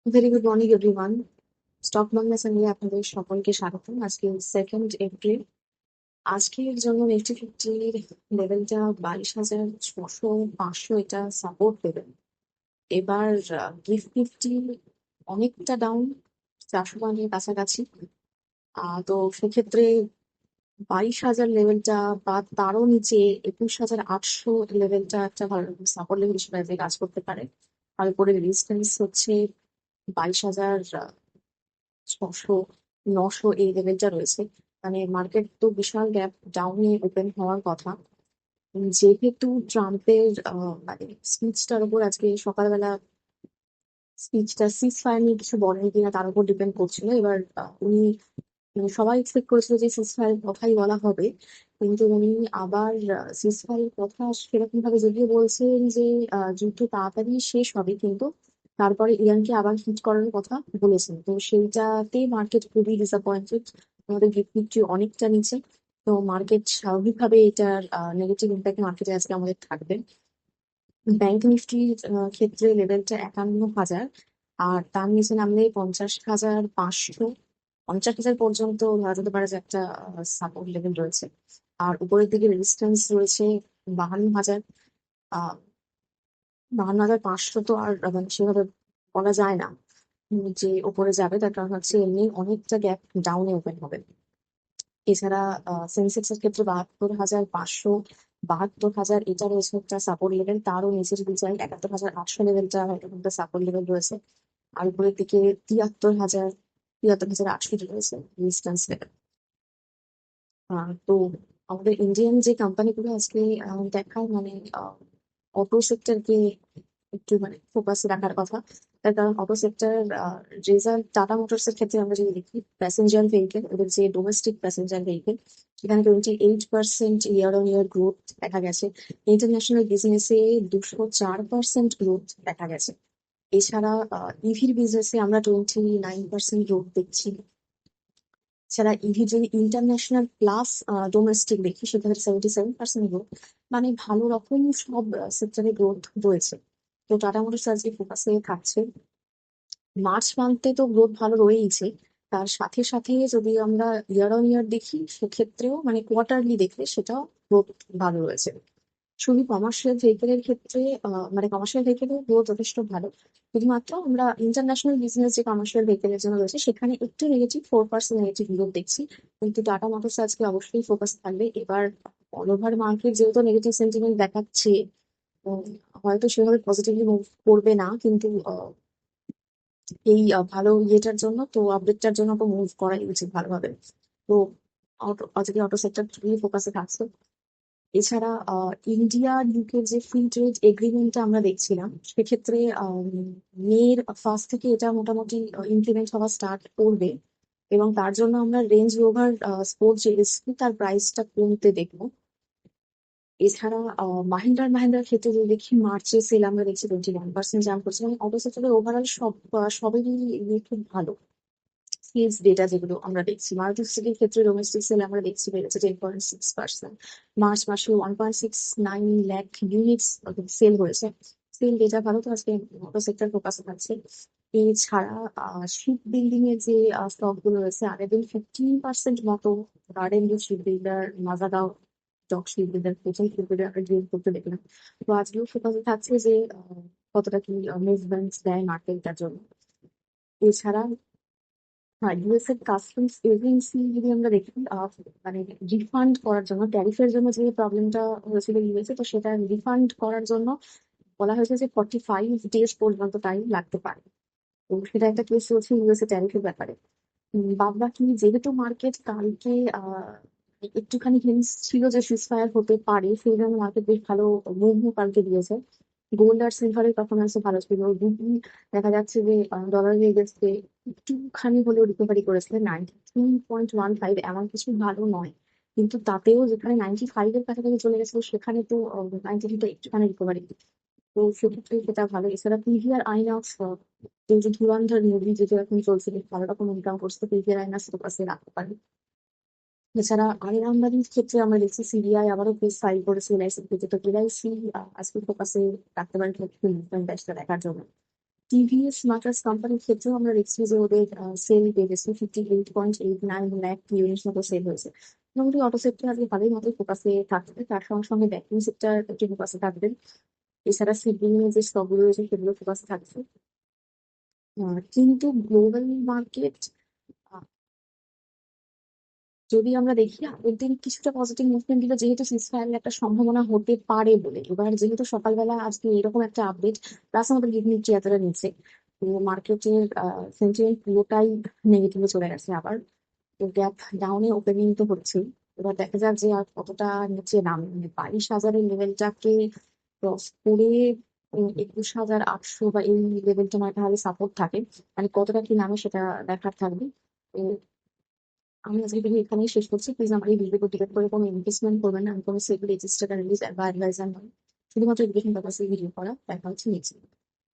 Very good morning everyone. Stock Bangla চ্যানেলে আপনাদের সকলকে স্বাগতম। আজকে 2 এপ্রিল। আজকের জন্য নিফটি ফিফটির লেভেলটা 22,600-500, এটা সাপোর্ট লেভেল। এবার গিফট নিফটি অনেকটা ডাউন, 400 পয়েন্টের কাছাকাছি। তো সেক্ষেত্রে 22,000 লেভেলটা বা তারও নিচে 21,800 লেভেলটা একটা ভালো সাপোর্ট লেভেল হিসেবে যে কাজ করতে পারে। আর উপরে রেজিস্ট্যান্স হচ্ছে 22,600, 900 এই লেভেলটা রয়েছে। মানে মার্কেট তো বিশাল গ্যাপ ডাউনে ওপেন হওয়ার কথা। যেহেতু ট্রাম্পের মানে স্পিচটার উপর আজকে সকালবেলা স্পিচটা সিজ ফায়ার নিয়ে কিছু বলেন কিনা তার উপর ডিপেন্ড করছিল। এবার উনি মানে সবাই এক্সপেক্ট করেছিল যে সিজ ফায়ারের কথাই বলা হবে, কিন্তু উনি আবার সিজ ফায়ারের কথা সেরকম ভাবে যদিও বলছেন যে যুদ্ধ তাড়াতাড়ি শেষ হবে, কিন্তু তারপরে ইরানকে আবার হিট করার কথা বলেছেন। তো সেইটাতে মার্কেট খুবই ডিসঅ্যাপয়েন্টেড। আমাদের নিফটি অনেকটা নিচে। তো মার্কেট স্বাভাবিকভাবে এটার নেগেটিভ ইম্প্যাক্ট মার্কেটে আজকে আমাদের থাকবে। ব্যাংক নিফটির ক্ষেত্রে লেভেলটা 51,000, আর তার নিচে নামলে 50,500, 50,000 পর্যন্ত ধরা যেতে পারে যে একটা সাপোর্ট লেভেল রয়েছে। আর উপরের দিকে রেজিস্ট্যান্স রয়েছে 52,000। 52,500 তো আর মানে সেভাবে বলা যায় না যে উপরে যাবে, তার কারণ হচ্ছে এমনি অনেকটা গ্যাপ ডাউনে ওপেন হবে। এছাড়া সেন্সেক্স এর ক্ষেত্রে 72,500, 72,000 এটা রয়েছে একটা সাপোর্ট লেভেল। তারও নিচে যদি যাই 71,800 লেভেলটা হয়তো একটা সাপোর্ট লেভেল রয়েছে। আর উপরের দিকে 73,000, 73,800 রয়েছে রেজিস্ট্যান্স লেভেল। তো আমাদের ইন্ডিয়ান যে কোম্পানিগুলো আজকে দেখায় মানে অটো সেক্টরকে একটু মানে ফোকাসে রাখার কথা। তার কারণ auto sector result tata motors এর ক্ষেত্রে আমরা যদি দেখি, প্যাসেঞ্জার ভেহিকেল, ওদের যে ডোমেস্টিক প্যাসেঞ্জার ভেহিকেল, এখানে 28% ইয়ার অন ইয়ার গ্রোথ দেখা গেছে। ইন্টারন্যাশনাল বিজনেসে 204% গ্রোথ দেখা গেছে। এছাড়া ইভির বিজনেসে আমরা 29% গ্রোথ দেখছি। ছাড়া ইভি যদি ইন্টারন্যাশনাল প্লাস ডোমেস্টিক দেখি, সেক্ষেত্রে 77% গ্রোথ। মানে ভালো রকম সব সেক্টরে গ্রোথ রয়েছে। তো টাটা মোটরস আজকে ফোকাসে থাকছে। মার্চ মান্থে তো গ্রোথ ভালো রয়েইছে, তার সাথে সাথে যদি আমরা ইয়ার অন ইয়ার দেখি সেক্ষেত্রেও মানে কোয়ার্টারলি দেখলে সেটাও গ্রোথ ভালো রয়েছে। শুধু কমার্শিয়াল ভেহিকেলের ক্ষেত্রে মানে কমার্শিয়াল ভেহিকেলের গ্রোথ যথেষ্ট ভালো। শুধুমাত্র আমরা ইন্টারন্যাশনাল বিজনেস যে কমার্শিয়াল ভেহিকেলের জন্য রয়েছে সেখানে একটু নেগেটিভ, 4% নেগেটিভ গ্রোথ দেখছি। কিন্তু টাটা মোটরস আজকে অবশ্যই ফোকাস থাকবে। এবার অল ওভার মার্কেট যেহেতু নেগেটিভ সেন্টিমেন্ট দেখাচ্ছে, উম, হয়তো সেভাবে পজিটিভলি মুভ করবে না, কিন্তু এই ভালো ইয়েটার জন্য তো আপডেটটার জন্য তো মুভ করাই উচিত ভালোভাবে। তো আজকে অটো সেক্টর খুবই ফোকাসে থাকছে। এছাড়া ইন্ডিয়া আর ইউকে যে ফ্রি ট্রেড এগ্রিমেন্টটা আমরা দেখছিলাম, সেক্ষেত্রে মের ফার্স্ট থেকে এটা মোটামুটি ইমপ্লিমেন্ট হওয়া স্টার্ট করবে, এবং তার জন্য আমরা রেঞ্জ রোভার স্পোর্টস যে এসপি তার প্রাইসটা কমতে দেখবো। এছাড়া মাহিন্দ্রার ক্ষেত্রে যদি দেখি, মার্চে সেল আমরা দেখছি 21% জাম্প করছে। মানে অটো সেক্টরের ওভারঅল সবেরই ইয়ে খুব ভালো। সেলস ডেটা যেগুলো আমরা দেখছি, মারুতি সুজুকির ক্ষেত্রে ডোমেস্টিক সেল আমরা দেখছি বেড়েছে 10.6%। মার্চ মাসে 1.69 লাখ ইউনিটস সেল হয়েছে। সেল ডেটা ভালো, তো আজকে অটো সেক্টর ফোকাসে থাকছে। এছাড়া শিপ বিল্ডিং এর যে স্টক গুলো রয়েছে, আগের দিন 15% মতো garden ship builder, Mazagaon dock ship builder, প্রথম শিপ বিল্ডার ডিল করতে দেখলাম। তো আজকেও ফোকাসে থাকছে যে কতটা কি মুভমেন্ট দেয় মার্কেটটার জন্য। এছাড়া হ্যাঁ, ইউএস এর কাস্টমস এজেন্সি যদি আমরা দেখি, মানে রিফান্ড করার জন্য, ট্যারিফের জন্য যে প্রবলেমটা হয়েছিল ইউএসএ, তো সেটা রিফান্ড করার জন্য বলা হয়েছে যে 45 ডেজ পর্যন্ত টাইম লাগতে পারে। তো সেটা একটা কেস চলছে ইউএসএ ট্যারিফের ব্যাপারে। বাদ বাকি যেহেতু মার্কেট কালকে একটুখানি হিন্টস ছিল যে সিজফায়ার হতে পারে, সেই জন্য মার্কেট বেশ ভালো মুভও কালকে দিয়েছে। গোল্ড আর সিলভারের পারফরমেন্সও ভালো ছিল। রুবি দেখা যাচ্ছে যে ডলারের এগেন্স্টে একটুখানি হলেও রিকভারি করেছে, 93.15, এমন কিছু ভালো নয়। কিন্তু তাতেও যেখানে 95 এর কাছাকাছি চলে গেছিল, সেখানে তো 92টা একটুখানি রিকভারি। তো সেক্ষেত্রে সেটা ভালো। এছাড়া পিভিআর আইনক্স, যে ধুরন্ধর মুভি যেটা এখন চলছে, বেশ ভালো রকম ইনকাম করছে, পিভিআর আইনক্স ফোকাসে রাখতে পারে। এছাড়া আয়ের আমদানির ক্ষেত্রে আমরা দেখছি সিবিআই আবারও কেস ফাইল করেছে এলআইসির ক্ষেত্রে। তো এলআইসি আজকে ফোকাসে রাখতে পারে মুভমেন্ট ব্যাচটা দেখার জন্য। টিভিএস মোটরস কোম্পানির ক্ষেত্রেও আমরা দেখছি যে ওদের সেল বেড়েছে 58.89 লাখ ইউনিট মতো সেল হয়েছে। মোটামুটি অটো সেক্টর আজকে ভালোই মতো ফোকাসে থাকবে, তার সঙ্গে সঙ্গে ব্যাংকিং সেক্টর একটু ফোকাসে থাকবে। এছাড়া সিপিং এর যে স্টকগুলো রয়েছে সেগুলো ফোকাসে থাকছে। কিন্তু গ্লোবাল মার্কেট যদি আমরা দেখি আগের দিন কিছুটা পজিটিভ মুভমেন্ট দিল, যেহেতু সিজফায়ারের একটা সম্ভাবনা হতে পারে বলে। এবার যেহেতু সকালবেলা আজকে এরকম একটা আপডেট, প্লাস আমাদের গিভমিট এতটা নিচে, তো মার্কেটের সেন্টিমেন্ট পুরোটাই নেগেটিভে চলে গেছে আবার। তো গ্যাপ ডাউনে ওপেনিং তো হচ্ছে। এবার দেখা যাক যে আর কতটা নিচে নামে, মানে 22,000-এর লেভেলটাকে ক্রস করে 21,800 বা এই লেভেলটা নয় তাহলে সাপোর্ট থাকে, মানে কতটা কি নামে সেটা দেখার থাকবে। তো আমি আজকে ভিডিও এখানেই শেষ করছি। প্লিজ আমার এই ভিডিওকে ডিবেট করে কোনো ইনভেস্টমেন্ট করবেন না, আমি কোনো সেগুলো রেজিস্টার রিলিজ বা অ্যাডভাইজার নয়, শুধুমাত্র এডুকেশন পারপাসে ভিডিও করা। দেখা হচ্ছে নেক্সট।